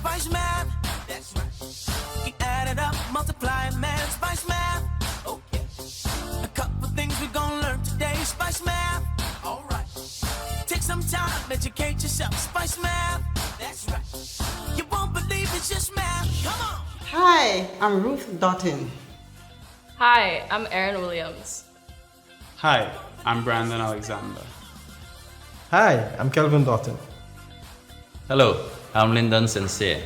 Spice Math. That's right. We add it up, multiply it, man. Spice Math. Okay. A couple things we're gonna learn today. Spice Math. All right. Take some time, educate yourself. Spice Math. That's right. You won't believe it's just math. Come on. Hi, I'm Ruth Doughton. Hi, I'm Erin Williams. Hi, I'm Brandon Alexander. Hi, I'm Kelvin Doughton. Hello, I'm Lyndon Sincere.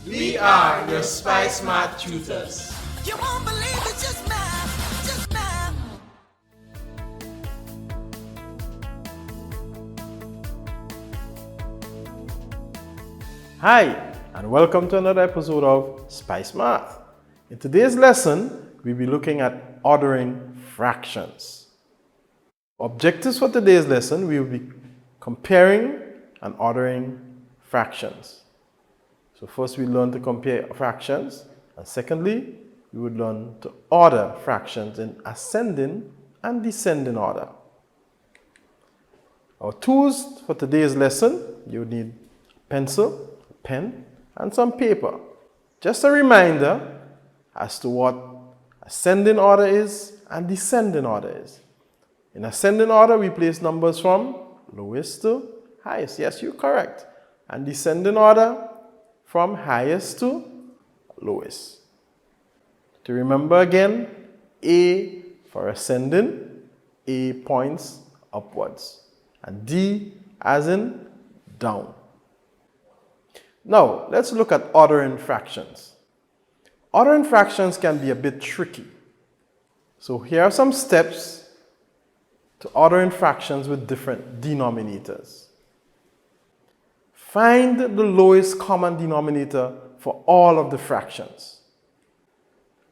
We are your Spice Math tutors. You won't believe it's just math. Just math. Hi, and welcome to another episode of Spice Math. In today's lesson, we'll be looking at ordering fractions. Objectives for today's lesson, we will be comparing and ordering fractions. So first we learn to compare fractions, and secondly, we would learn to order fractions in ascending and descending order. Our tools for today's lesson, you would need a pencil, a pen, and some paper. Just a reminder as to what ascending order is and descending order is. In ascending order, we place numbers from lowest to highest. Yes, you're correct. And descending order, from highest to lowest. To remember again, A for ascending, A points upwards. And D as in down. Now, let's look at ordering fractions. Ordering fractions can be a bit tricky. So here are some steps to ordering fractions with different denominators. Find the lowest common denominator for all of the fractions.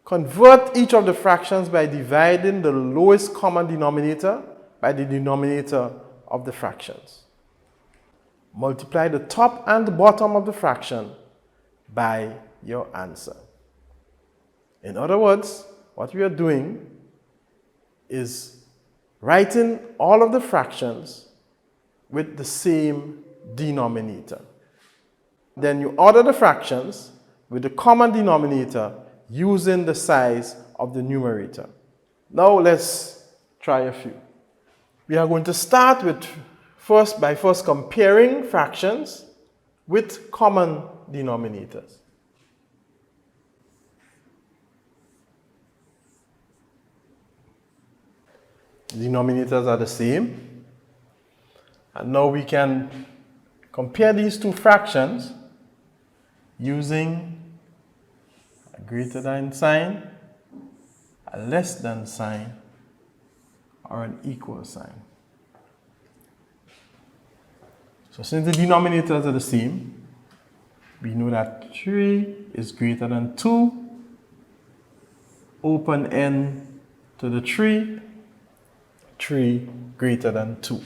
Convert each of the fractions by dividing the lowest common denominator by the denominator of the fractions. Multiply the top and the bottom of the fraction by your answer. In other words, what we are doing is writing all of the fractions with the same denominator. Then you order the fractions with the common denominator using the size of the numerator. Now let's try a few. We are going to start with first comparing fractions with common denominators. Denominators are the same. And now we can compare these two fractions using a greater than sign, a less than sign, or an equal sign. So since the denominators are the same, we know that 3 is greater than 2, open n to the 3 greater than 2.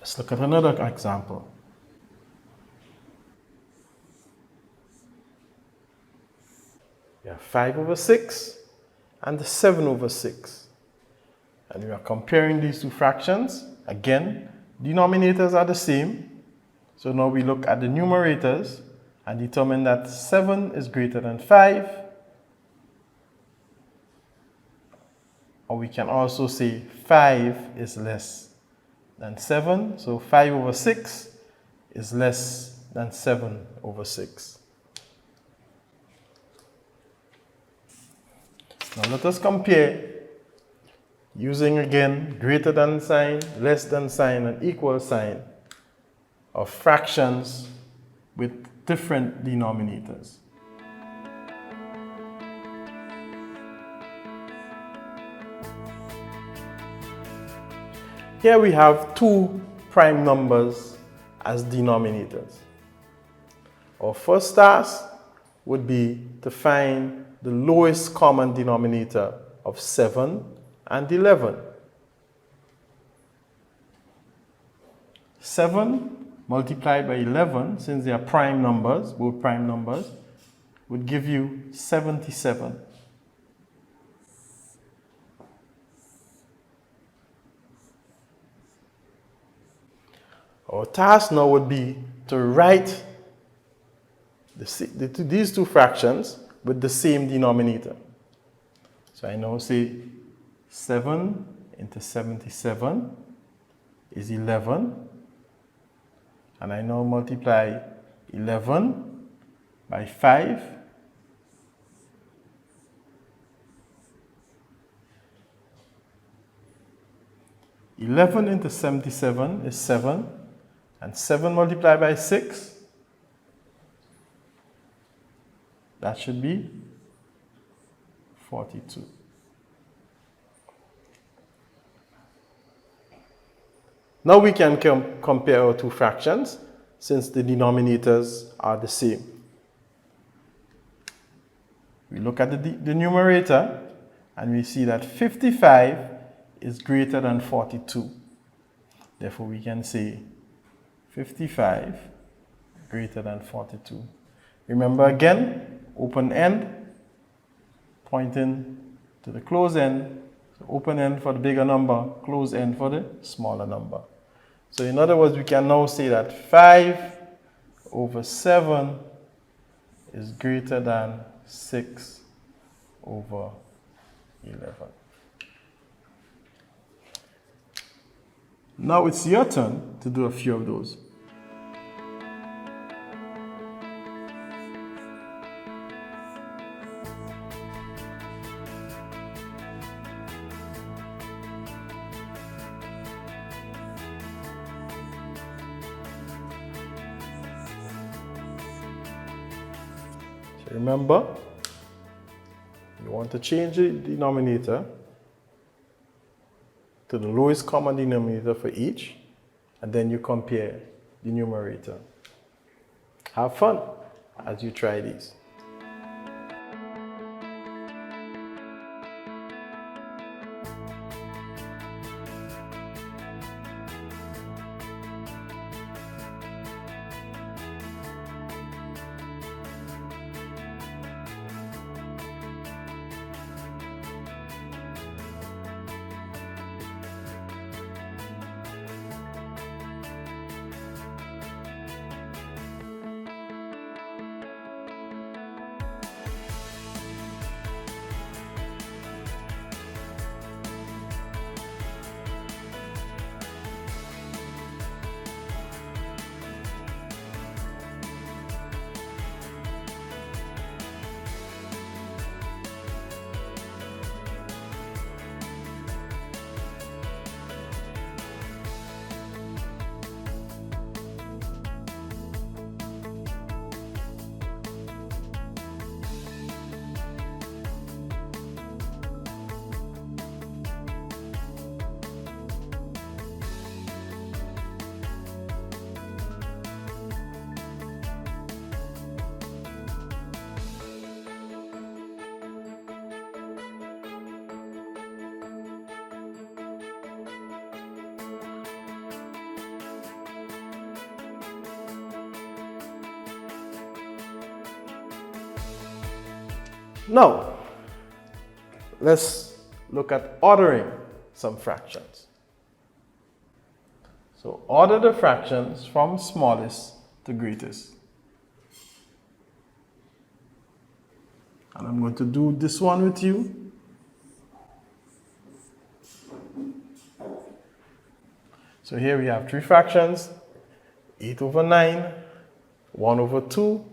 Let's look at another example. We have 5 over 6 and 7 over 6. And we are comparing these two fractions. Again, denominators are the same. So now we look at the numerators and determine that 7 is greater than 5. Or we can also say 5 is less than 7. So 5 over 6 is less than 7 over 6. Now let us compare using again greater than sign, less than sign, and equal sign of fractions with different denominators. Here we have two prime numbers as denominators. Our first task would be to find the lowest common denominator of 7 and 11. 7 multiplied by 11, since they are prime numbers, both prime numbers, would give you 77. Our task now would be to write these two fractions with the same denominator. So I now say 7 into 77 is 11. And I now multiply 11 by 5. Eleven into 77 is 7. And 7 multiplied by 6, that should be 42. Now we can compare our two fractions since the denominators are the same. We look at the numerator and we see that 55 is greater than 42. Therefore, we can say 55 greater than 42. Remember again, open end pointing to the close end. So open end for the bigger number, close end for the smaller number. So in other words, we can now say that 5 over 7 is greater than 6 over 11. Now it's your turn to do a few of those. So remember, you want to change the denominator to the lowest common denominator for each, and then you compare the numerator. Have fun as you try these. Now, let's look at ordering some fractions. So order the fractions from smallest to greatest. And I'm going to do this one with you. So here we have three fractions: 8 over 9, 1 over 2,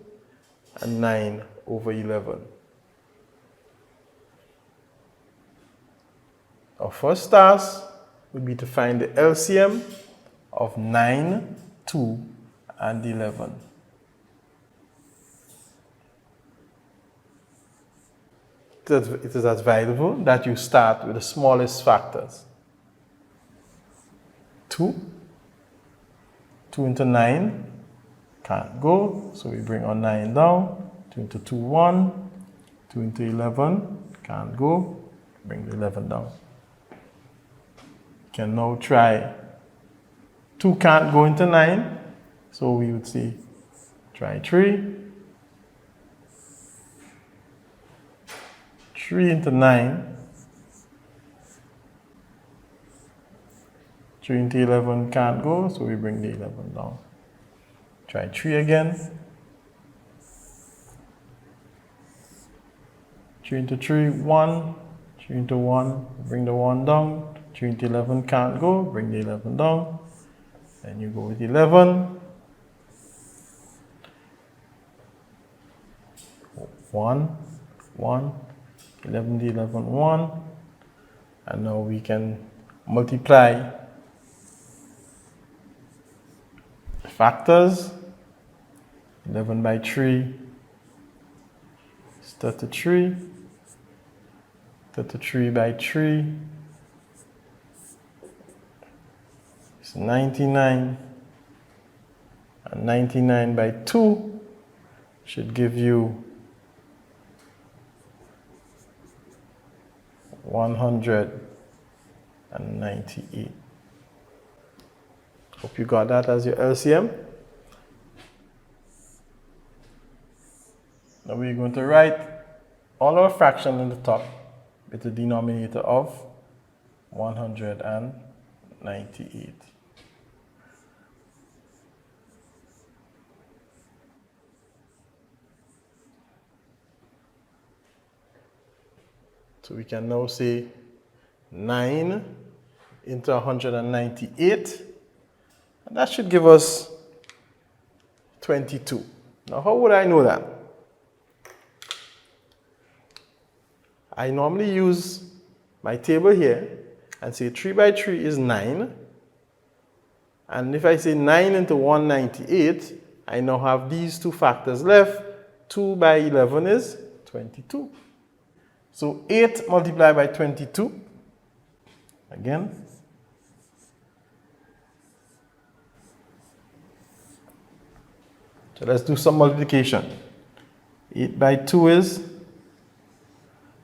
and 9 over 11. Our first task would be to find the LCM of 9, 2, and 11. It is advisable that you start with the smallest factors. 2 into 9 can't go, so we bring our 9 down. 2 into 2, 1. 2 into 11 can't go, bring the 11 down. Can now try 2 can't go into 9, so we would say try 3. 3 into 9 3 into 11 can't go, so we bring the 11 down. Try 3 again. 3 into 3, 1. 3 into 1, bring the 1 down. 3 into 11 can't go, bring the 11 down. Then you go with 11. 1, 1, 11 to 11, 1. And now we can multiply the factors. 11 by 3 is 33. 33 by 3 is 99. And 99 by 2 should give you 198. Hope you got that as your LCM. Now we're going to write all our fractions in the top with the denominator of 198. So we can now say 9 into 198, and that should give us 22. Now how would I know that? I normally use my table here and say 3 by 3 is 9. And if I say 9 into 198, I now have these two factors left. 2 by 11 is 22. So 8 multiplied by 22, again, so let's do some multiplication. 8 by 2 is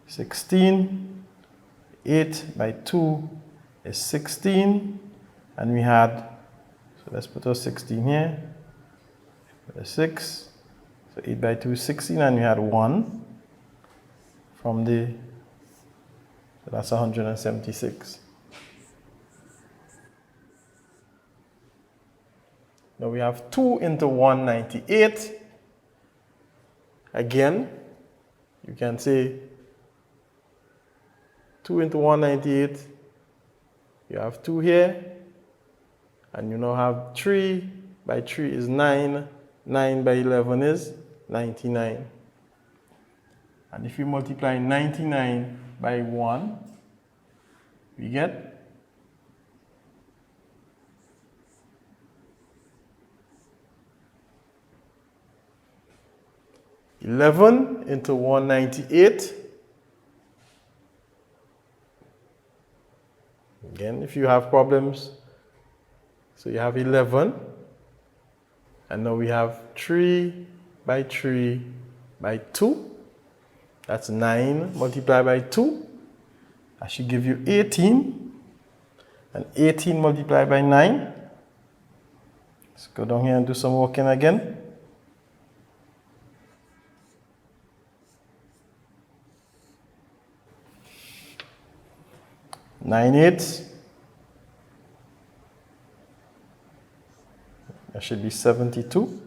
16, 8 by 2 is 16, and we had, so let's put our 16 here, a 6, so 8 by 2 is 16, and we had 1 from the, so that's 176. Now we have 2 into 198. Again, you can say 2 into 198, you have 2 here, and you now have 3 by 3 is 9, 9 by 11 is 99. And if you multiply 99 by 1, we get 11 into 198. Again, if you have problems, so you have 11, and now we have 3 by 3 by 2. That's 9 multiplied by 2. That should give you 18. And 18 multiplied by 9. Let's go down here and do some working again. 9 8. That should be 72.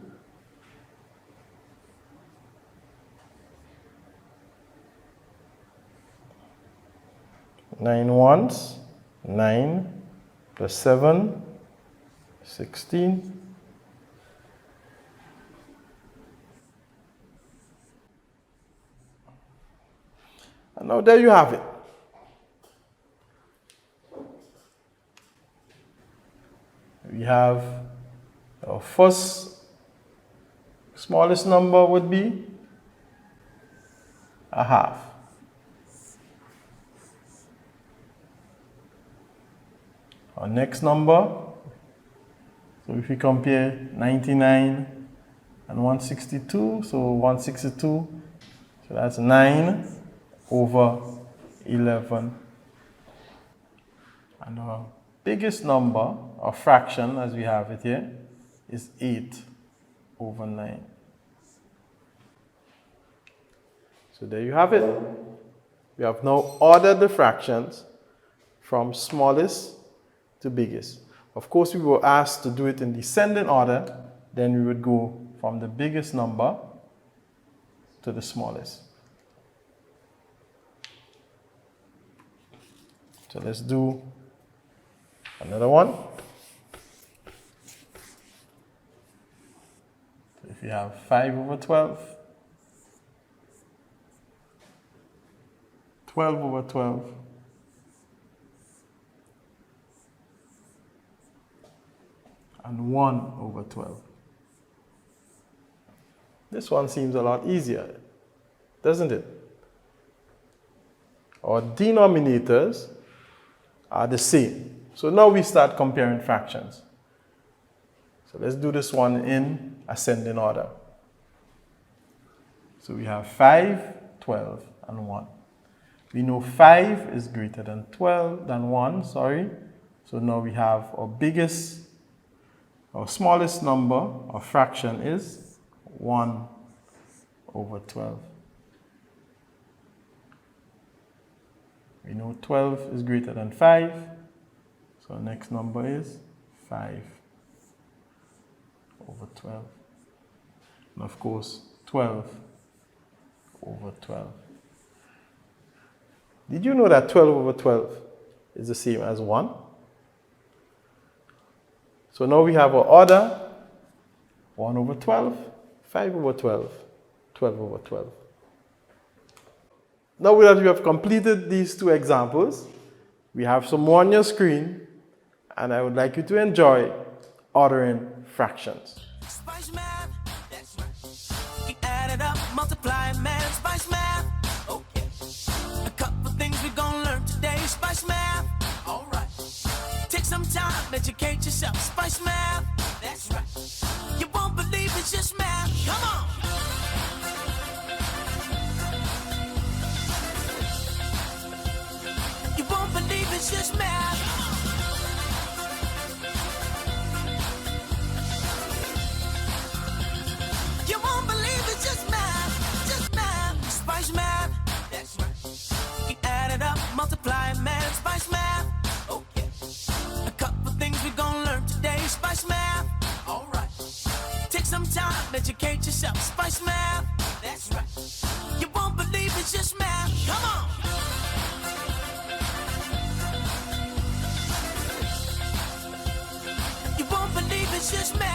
9 ones, 9 plus 7, 16. And now there you have it. We have our first smallest number would be a half. Our next number, so if we compare 99 and 162, so 162, so that's 9 over 11. And our biggest number, or fraction as we have it here, is 8 over 9. So there you have it. We have now ordered the fractions from smallest to biggest. Of course, we were asked to do it in descending order. Then we would go from the biggest number to the smallest. So let's do another one. So if you have 5 over 12, 12 over 12, and 1 over 12. This one seems a lot easier, doesn't it? Our denominators are the same. So now we start comparing fractions. So let's do this one in ascending order. So we have 5, 12, and 1. We know 5 is greater than 1, sorry. So now we have our smallest number or fraction is 1 over 12. We know 12 is greater than 5. So our next number is 5 over 12. And of course, 12 over 12. Did you know that 12 over 12 is the same as 1? So now we have our order, 1 over 12, 5 over 12, 12 over 12. Now that we have completed these two examples, we have some more on your screen, and I would like you to enjoy ordering fractions. Spice math, that's right. You add it up, multiply, man, spice math. Okay. A couple things we're gonna learn today. Spice math, all right. Take some time, educate yourself. Spice math, that's right. You won't believe it's just math. Come on. You won't believe it's just math. You won't believe it's just math, spice math, that's right. You add it up, multiply, man, spice math, okay. A couple things we're gonna learn today, spice math, all right. Take some time, educate yourself, spice math, that's right. You won't believe it's just math, come on. You won't believe it's just math.